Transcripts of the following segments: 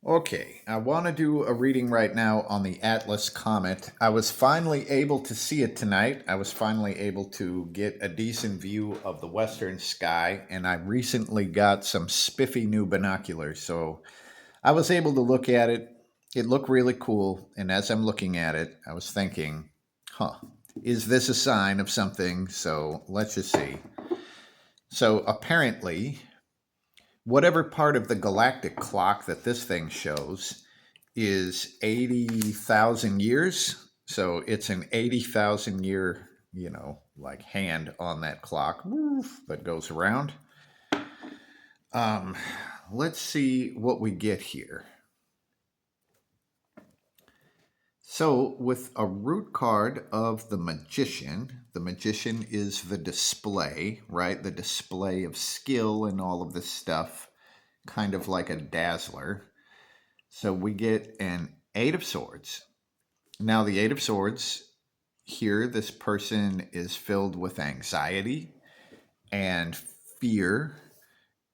Okay, I want to do a reading right now on the Atlas comet. I was finally able to see it tonight. I was finally able to get a decent view of the western sky, and I recently got some spiffy new binoculars. So I was able to look at it. It looked really cool, and as I'm looking at it, I was thinking, huh, is this a sign of something? So let's just see. So apparently, whatever part of the galactic clock that this thing shows is 80,000 years. So it's an 80,000 year, like hand on that clock that goes around. Um, let's see what we get here. So, with a root card of the magician is the display, right? The display of skill and all of this stuff, kind of like a dazzler. So, we get an Eight of Swords. Now, the Eight of Swords here, this person is filled with anxiety and fear.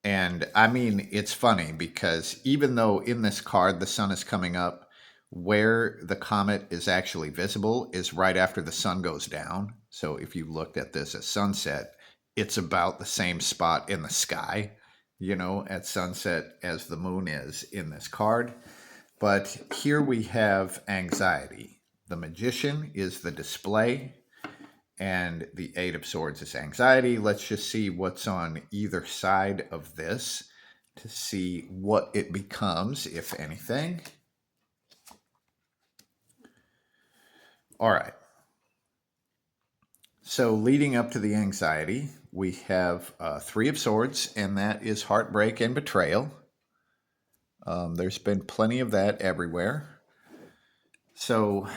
And I mean, it's funny because even though in this card the sun is coming up, where the comet is actually visible is right after the sun goes down. So if you looked at this at sunset, it's about the same spot in the sky, at sunset as the moon is in this card. But here we have anxiety. The magician is the display, and the Eight of Swords is anxiety. Let's just see what's on either side of this to see what it becomes, if anything. All right. So, leading up to the anxiety, we have Three of Swords, and that is heartbreak and betrayal. There's been plenty of that everywhere. So,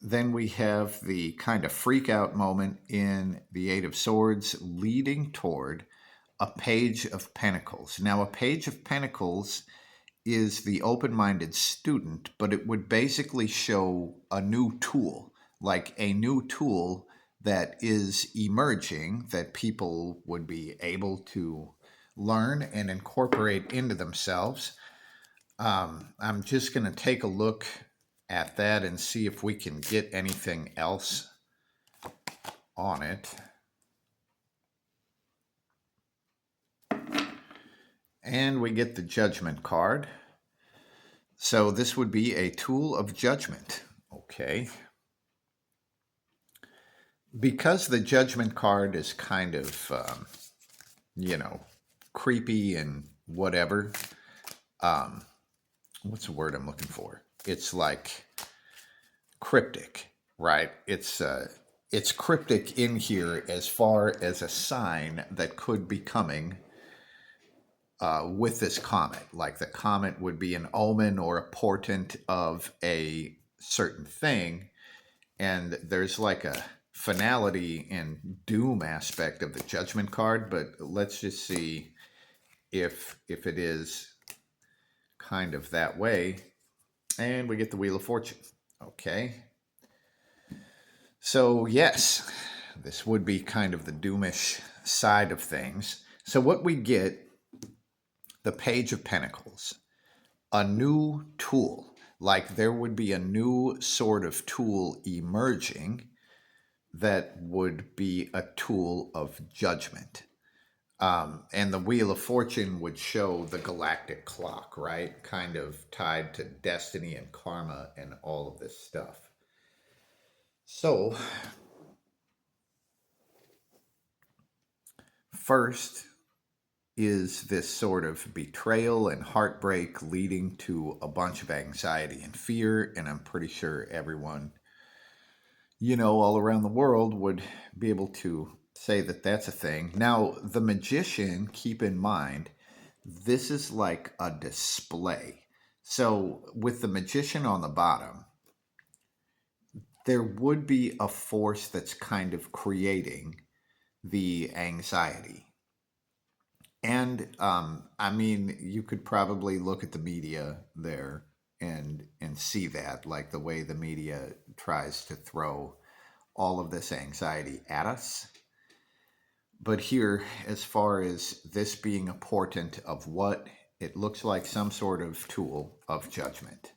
then we have the kind of freak out moment in the Eight of Swords leading toward a Page of Pentacles. Now, a Page of Pentacles is the open minded student, but it would basically show a new tool, like a new tool that is emerging that people would be able to learn and incorporate into themselves. I'm just going to take a look at that and see if we can get anything else on it. And we get the Judgment card. So this would be a tool of judgment. Okay. Because the Judgment card is kind of, creepy and whatever. What's the word I'm looking for? It's like cryptic, right? It's cryptic in here as far as a sign that could be coming with this comet. Like the comet would be an omen or a portent of a certain thing. And there's like a finality and doom aspect of the Judgment card, but let's just see if it is kind of that way. And we get the Wheel of Fortune. Okay. So, yes, this would be kind of the doomish side of things. So, what we get, the Page of Pentacles, a new tool. Like there would be a new sort of tool emerging that would be a tool of judgment. And the Wheel of Fortune would show the galactic clock, right? Kind of tied to destiny and karma and all of this stuff. So, first is this sort of betrayal and heartbreak leading to a bunch of anxiety and fear. And I'm pretty sure everyone, all around the world would be able to say that that's a thing. Now, the magician, keep in mind, this is like a display. So, with the magician on the bottom, there would be a force that's kind of creating the anxiety. And I mean, you could probably look at the media there and see that, like the way the media tries to throw all of this anxiety at us. But here, as far as this being a portent of what It looks like some sort of tool of judgment.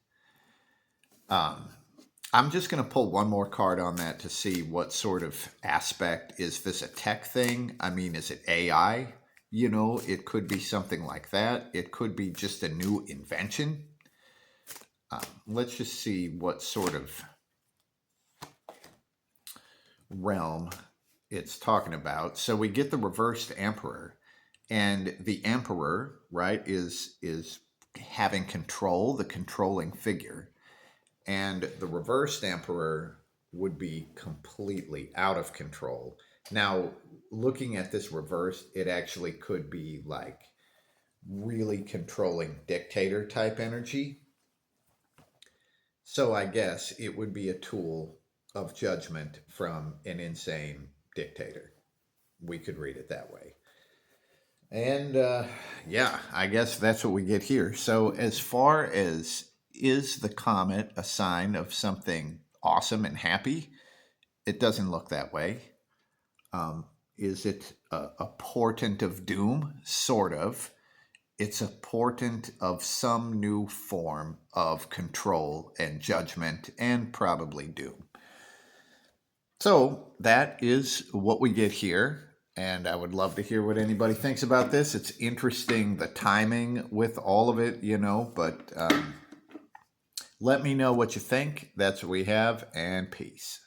I'm just going to pull one more card on that to see what sort of aspect. Is this a tech thing? I mean, is it AI? You know, it could be something like that. It could be just a new invention. Let's just see what sort of realm it's talking about. So we get the reversed emperor, and the emperor, right, is having control, the controlling figure, and the reversed emperor would be completely out of control. Now, looking at this reversed, it actually could be like really controlling dictator type energy. So I guess it would be a tool of judgment from an insane dictator. We could read it that way. And yeah, I guess that's what we get here. So, as far as is the comet a sign of something awesome and happy? It doesn't look that way. Is it a portent of doom? Sort of. It's a portent of some new form of control and judgment and probably doom. So that is what we get here. And I would love to hear what anybody thinks about this. It's interesting, the timing with all of it, you know, but let me know what you think. That's what we have, and peace.